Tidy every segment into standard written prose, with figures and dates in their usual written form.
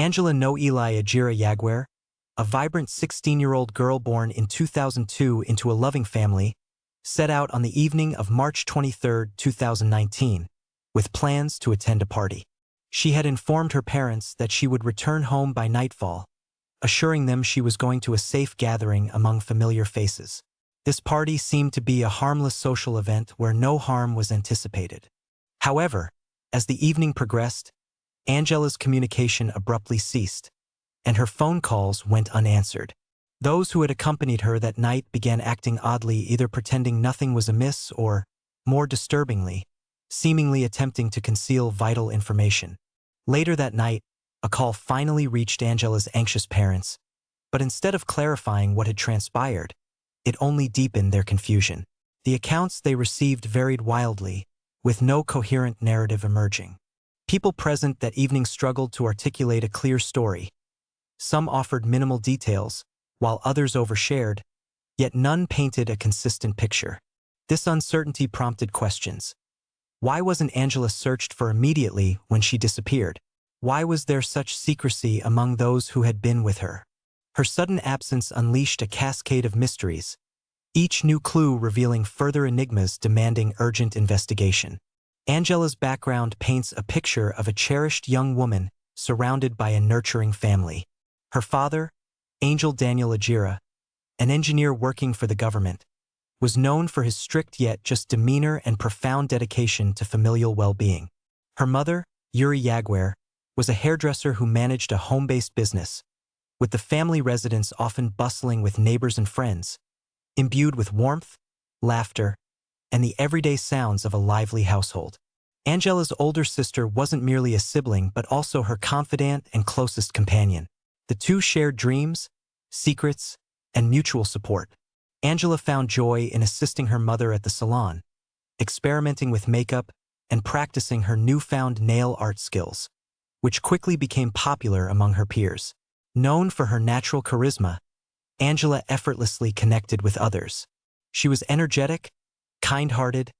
Ángela Nohely Aguirre Yaguare, a vibrant 16-year-old girl born in 2002 into a loving family, set out on the evening of March 23, 2019, with plans to attend a party. She had informed her parents that she would return home by nightfall, assuring them she was going to a safe gathering among familiar faces. This party seemed to be a harmless social event where no harm was anticipated. However, as the evening progressed, Ángela's communication abruptly ceased, and her phone calls went unanswered. Those who had accompanied her that night began acting oddly, either pretending nothing was amiss or, more disturbingly, seemingly attempting to conceal vital information. Later that night, a call finally reached Ángela's anxious parents, but instead of clarifying what had transpired, it only deepened their confusion. The accounts they received varied wildly, with no coherent narrative emerging. People present that evening struggled to articulate a clear story. Some offered minimal details, while others overshared, yet none painted a consistent picture. This uncertainty prompted questions. Why wasn't Ángela searched for immediately when she disappeared? Why was there such secrecy among those who had been with her? Her sudden absence unleashed a cascade of mysteries, each new clue revealing further enigmas demanding urgent investigation. Ángela's background paints a picture of a cherished young woman surrounded by a nurturing family. Her father, Angel Daniel Aguirre, an engineer working for the government, was known for his strict yet just demeanor and profound dedication to familial well-being. Her mother, Yuri Yaguare, was a hairdresser who managed a home-based business, with the family residence often bustling with neighbors and friends, imbued with warmth, laughter, and the everyday sounds of a lively household. Ángela's older sister wasn't merely a sibling but also her confidant and closest companion. The two shared dreams, secrets, and mutual support. Ángela found joy in assisting her mother at the salon, experimenting with makeup, and practicing her newfound nail art skills, which quickly became popular among her peers. Known for her natural charisma, Ángela effortlessly connected with others. She was energetic, kind-hearted,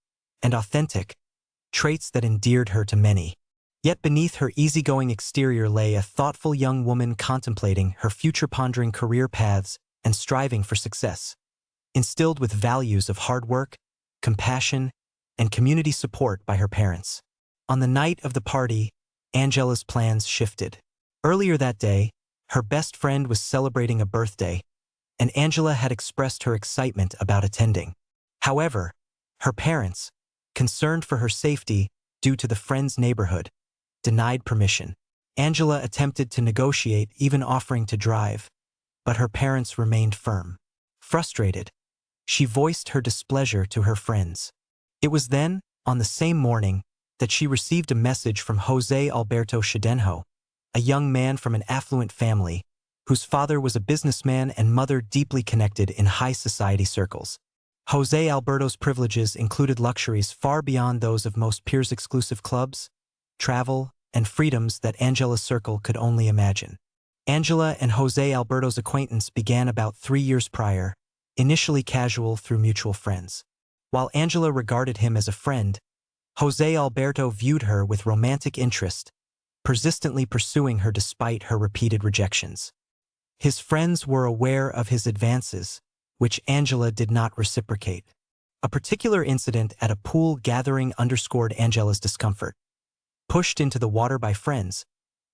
and authentic, traits that endeared her to many. Yet beneath her easygoing exterior lay a thoughtful young woman contemplating her future, pondering career paths and striving for success. Instilled with values of hard work, compassion, and community support by her parents. On the night of the party, Ángela's plans shifted. Earlier that day, her best friend was celebrating a birthday, and Ángela had expressed her excitement about attending. However, her parents, concerned for her safety due to the friend's neighborhood, denied permission. Ángela attempted to negotiate, even offering to drive, but her parents remained firm. Frustrated, she voiced her displeasure to her friends. It was then, on the same morning, that she received a message from José Alberto Shadenho, a young man from an affluent family, whose father was a businessman and mother deeply connected in high society circles. José Alberto's privileges included luxuries far beyond those of most peers, exclusive clubs, travel, and freedoms that Ángela's circle could only imagine. Ángela and José Alberto's acquaintance began about 3 years prior, initially casual through mutual friends. While Ángela regarded him as a friend, José Alberto viewed her with romantic interest, persistently pursuing her despite her repeated rejections. His friends were aware of his advances, which Ángela did not reciprocate. A particular incident at a pool gathering underscored Ángela's discomfort. Pushed into the water by friends,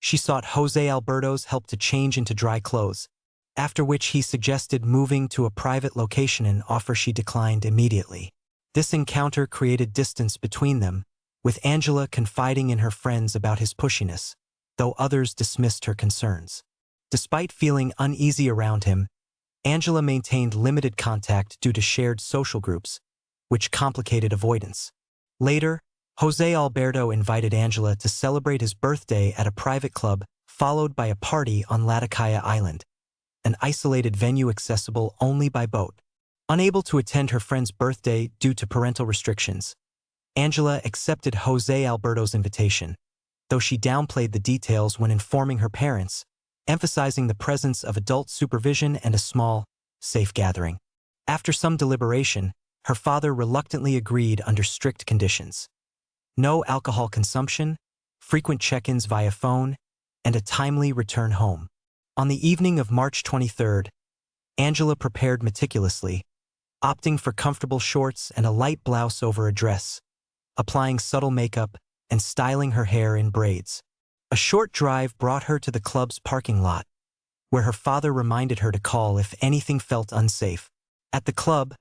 she sought José Alberto's help to change into dry clothes, after which he suggested moving to a private location, an offer she declined immediately. This encounter created distance between them, with Ángela confiding in her friends about his pushiness, though others dismissed her concerns. Despite feeling uneasy around him, Ángela maintained limited contact due to shared social groups, which complicated avoidance. Later, José Alberto invited Ángela to celebrate his birthday at a private club, followed by a party on Laticaya Island, an isolated venue accessible only by boat. Unable to attend her friend's birthday due to parental restrictions, Ángela accepted José Alberto's invitation, though she downplayed the details when informing her parents, emphasizing the presence of adult supervision and a small, safe gathering. After some deliberation, her father reluctantly agreed under strict conditions. No alcohol consumption, frequent check-ins via phone, and a timely return home. On the evening of March 23rd, Ángela prepared meticulously, opting for comfortable shorts and a light blouse over a dress, applying subtle makeup and styling her hair in braids. A short drive brought her to the club's parking lot, where her father reminded her to call if anything felt unsafe. At the club,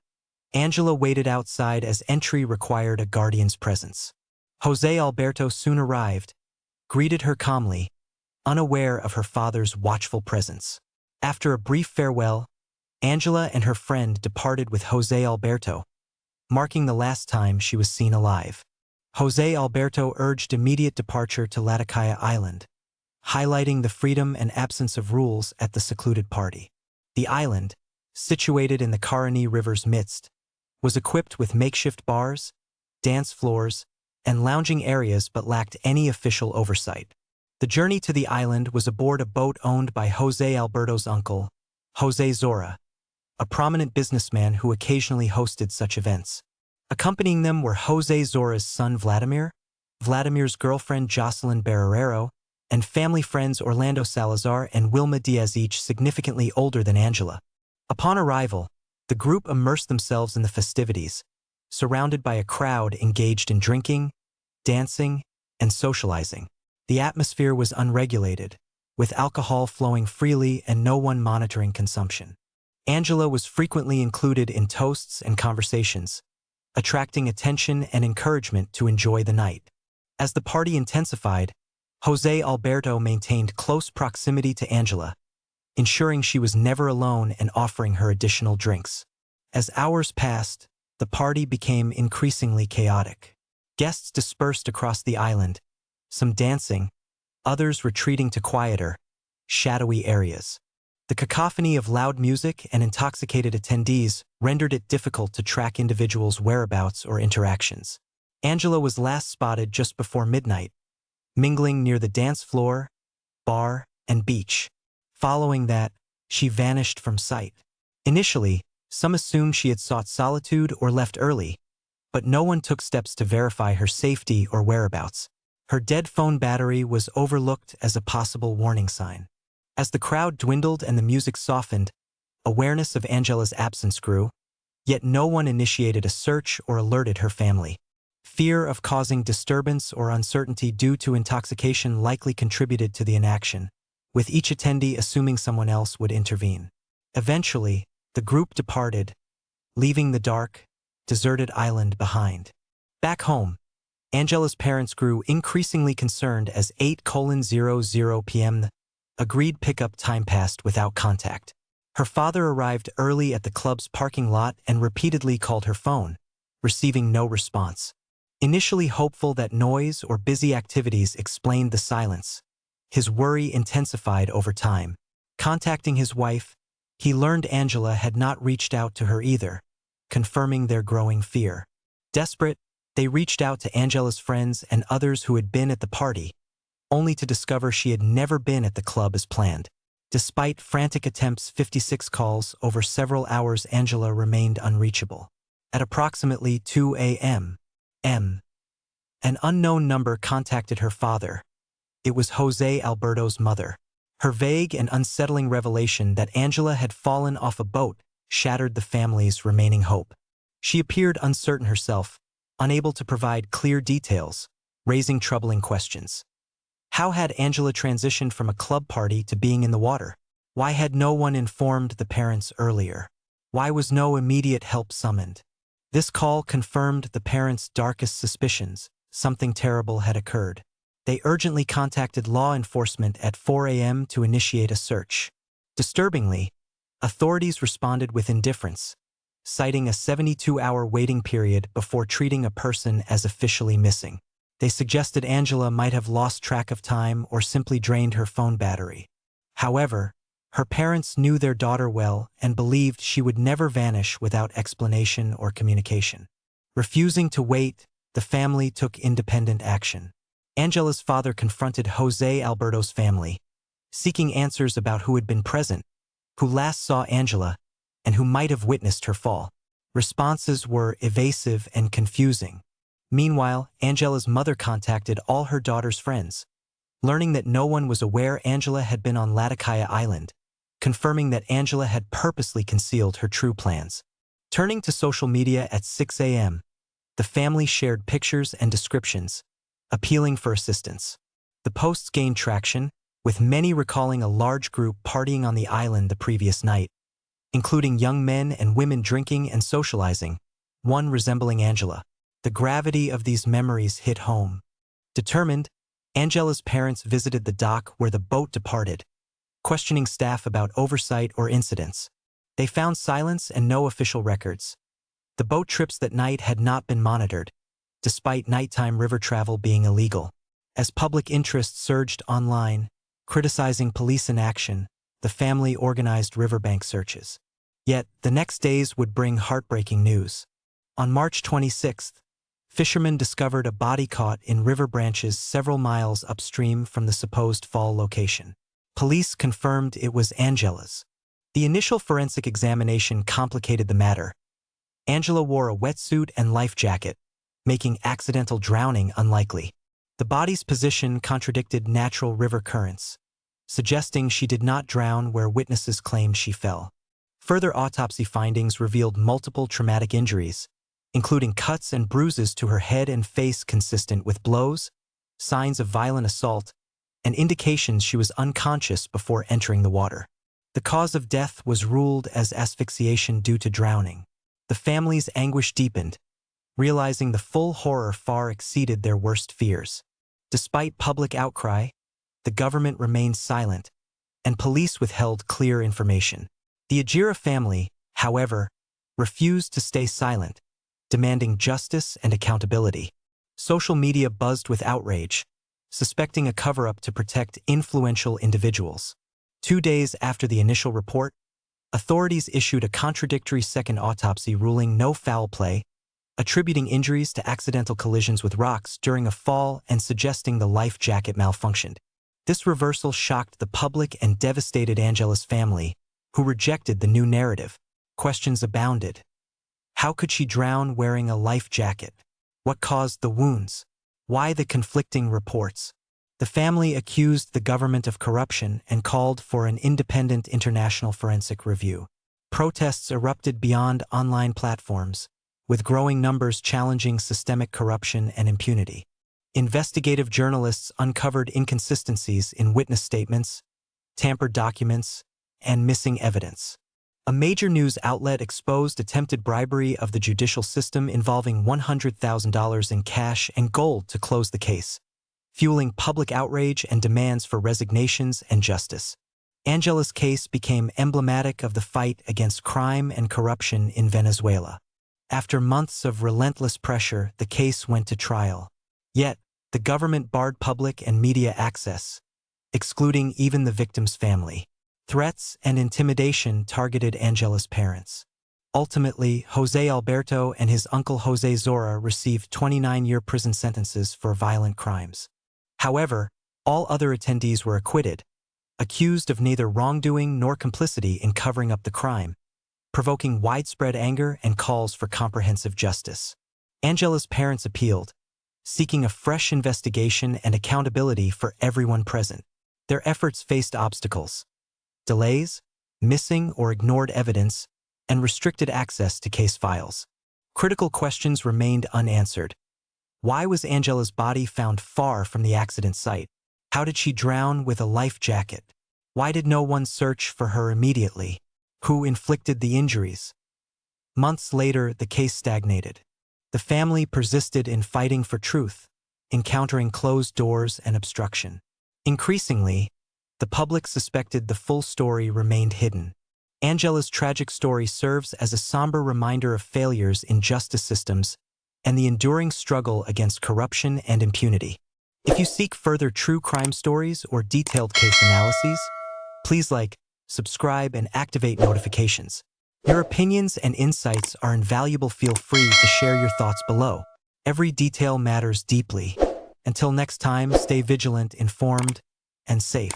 Ángela waited outside as entry required a guardian's presence. José Alberto soon arrived, greeted her calmly, unaware of her father's watchful presence. After a brief farewell, Ángela and her friend departed with José Alberto, marking the last time she was seen alive. José Alberto urged immediate departure to Latakia Island, highlighting the freedom and absence of rules at the secluded party. The island, situated in the Caroní River's midst, was equipped with makeshift bars, dance floors, and lounging areas but lacked any official oversight. The journey to the island was aboard a boat owned by José Alberto's uncle, José Zora, a prominent businessman who occasionally hosted such events. Accompanying them were José Zora's son Vladimir, Vladimir's girlfriend Jocelyn Barrero, and family friends Orlando Salazar and Wilma Diaz, each significantly older than Ángela. Upon arrival, the group immersed themselves in the festivities, surrounded by a crowd engaged in drinking, dancing, and socializing. The atmosphere was unregulated, with alcohol flowing freely and no one monitoring consumption. Ángela was frequently included in toasts and conversations, attracting attention and encouragement to enjoy the night. As the party intensified, José Alberto maintained close proximity to Ángela, ensuring she was never alone and offering her additional drinks. As hours passed, the party became increasingly chaotic. Guests dispersed across the island, some dancing, others retreating to quieter, shadowy areas. The cacophony of loud music and intoxicated attendees rendered it difficult to track individuals' whereabouts or interactions. Ángela was last spotted just before midnight, mingling near the dance floor, bar, and beach. Following that, she vanished from sight. Initially, some assumed she had sought solitude or left early, but no one took steps to verify her safety or whereabouts. Her dead phone battery was overlooked as a possible warning sign. As the crowd dwindled and the music softened, awareness of Ángela's absence grew, yet no one initiated a search or alerted her family. Fear of causing disturbance or uncertainty due to intoxication likely contributed to the inaction, with each attendee assuming someone else would intervene. Eventually, the group departed, leaving the dark, deserted island behind. Back home, Ángela's parents grew increasingly concerned as 8:00 p.m. the agreed pickup time passed without contact. Her father arrived early at the club's parking lot and repeatedly called her phone, receiving no response. Initially hopeful that noise or busy activities explained the silence, his worry intensified over time. Contacting his wife, he learned Ángela had not reached out to her either, confirming their growing fear. Desperate, they reached out to Ángela's friends and others who had been at the party, only to discover she had never been at the club as planned. Despite frantic attempts, 56 calls over several hours, Ángela remained unreachable. At approximately 2 a.m., an unknown number contacted her father. It was José Alberto's mother. Her vague and unsettling revelation that Ángela had fallen off a boat shattered the family's remaining hope. She appeared uncertain herself, unable to provide clear details, raising troubling questions. How had Ángela transitioned from a club party to being in the water? Why had no one informed the parents earlier? Why was no immediate help summoned? This call confirmed the parents' darkest suspicions. Something terrible had occurred. They urgently contacted law enforcement at 4 a.m. to initiate a search. Disturbingly, authorities responded with indifference, citing a 72-hour waiting period before treating a person as officially missing. They suggested Ángela might have lost track of time or simply drained her phone battery. However, her parents knew their daughter well and believed she would never vanish without explanation or communication. Refusing to wait, the family took independent action. Ángela's father confronted José Alberto's family, seeking answers about who had been present, who last saw Ángela, and who might have witnessed her fall. Responses were evasive and confusing. Meanwhile, Ángela's mother contacted all her daughter's friends, learning that no one was aware Ángela had been on Latakia Island, confirming that Ángela had purposely concealed her true plans. Turning to social media at 6 a.m., the family shared pictures and descriptions, appealing for assistance. The posts gained traction, with many recalling a large group partying on the island the previous night, including young men and women drinking and socializing, one resembling Ángela. The gravity of these memories hit home. Determined, Ángela's parents visited the dock where the boat departed, questioning staff about oversight or incidents. They found silence and no official records. The boat trips that night had not been monitored, despite nighttime river travel being illegal. As public interest surged online, criticizing police inaction, the family organized riverbank searches. Yet, the next days would bring heartbreaking news. On March 26th, fishermen discovered a body caught in river branches several miles upstream from the supposed fall location. Police confirmed it was Ángela's. The initial forensic examination complicated the matter. Ángela wore a wetsuit and life jacket, making accidental drowning unlikely. The body's position contradicted natural river currents, suggesting she did not drown where witnesses claimed she fell. Further autopsy findings revealed multiple traumatic injuries, including cuts and bruises to her head and face consistent with blows, signs of violent assault, and indications she was unconscious before entering the water. The cause of death was ruled as asphyxiation due to drowning. The family's anguish deepened, realizing the full horror far exceeded their worst fears. Despite public outcry, the government remained silent, and police withheld clear information. The Aguirre family, however, refused to stay silent, demanding justice and accountability. Social media buzzed with outrage, suspecting a cover-up to protect influential individuals. 2 days after the initial report, authorities issued a contradictory second autopsy ruling no foul play, attributing injuries to accidental collisions with rocks during a fall and suggesting the life jacket malfunctioned. This reversal shocked the public and devastated Ángela's family, who rejected the new narrative. Questions abounded. How could she drown wearing a life jacket? What caused the wounds? Why the conflicting reports? The family accused the government of corruption and called for an independent international forensic review. Protests erupted beyond online platforms, with growing numbers challenging systemic corruption and impunity. Investigative journalists uncovered inconsistencies in witness statements, tampered documents, and missing evidence. A major news outlet exposed attempted bribery of the judicial system involving $100,000 in cash and gold to close the case, fueling public outrage and demands for resignations and justice. Ángela's case became emblematic of the fight against crime and corruption in Venezuela. After months of relentless pressure, the case went to trial. Yet, the government barred public and media access, excluding even the victim's family. Threats and intimidation targeted Ángela's parents. Ultimately, José Alberto and his uncle José Zora received 29-year prison sentences for violent crimes. However, all other attendees were acquitted, accused of neither wrongdoing nor complicity in covering up the crime, provoking widespread anger and calls for comprehensive justice. Ángela's parents appealed, seeking a fresh investigation and accountability for everyone present. Their efforts faced obstacles: delays, missing or ignored evidence, and restricted access to case files. Critical questions remained unanswered. Why was Ángela's body found far from the accident site? How did she drown with a life jacket? Why did no one search for her immediately? Who inflicted the injuries? Months later, the case stagnated. The family persisted in fighting for truth, encountering closed doors and obstruction. Increasingly, the public suspected the full story remained hidden. Ángela's tragic story serves as a somber reminder of failures in justice systems and the enduring struggle against corruption and impunity. If you seek further true crime stories or detailed case analyses, please like, subscribe, and activate notifications. Your opinions and insights are invaluable. Feel free to share your thoughts below. Every detail matters deeply. Until next time, stay vigilant, informed, and safe.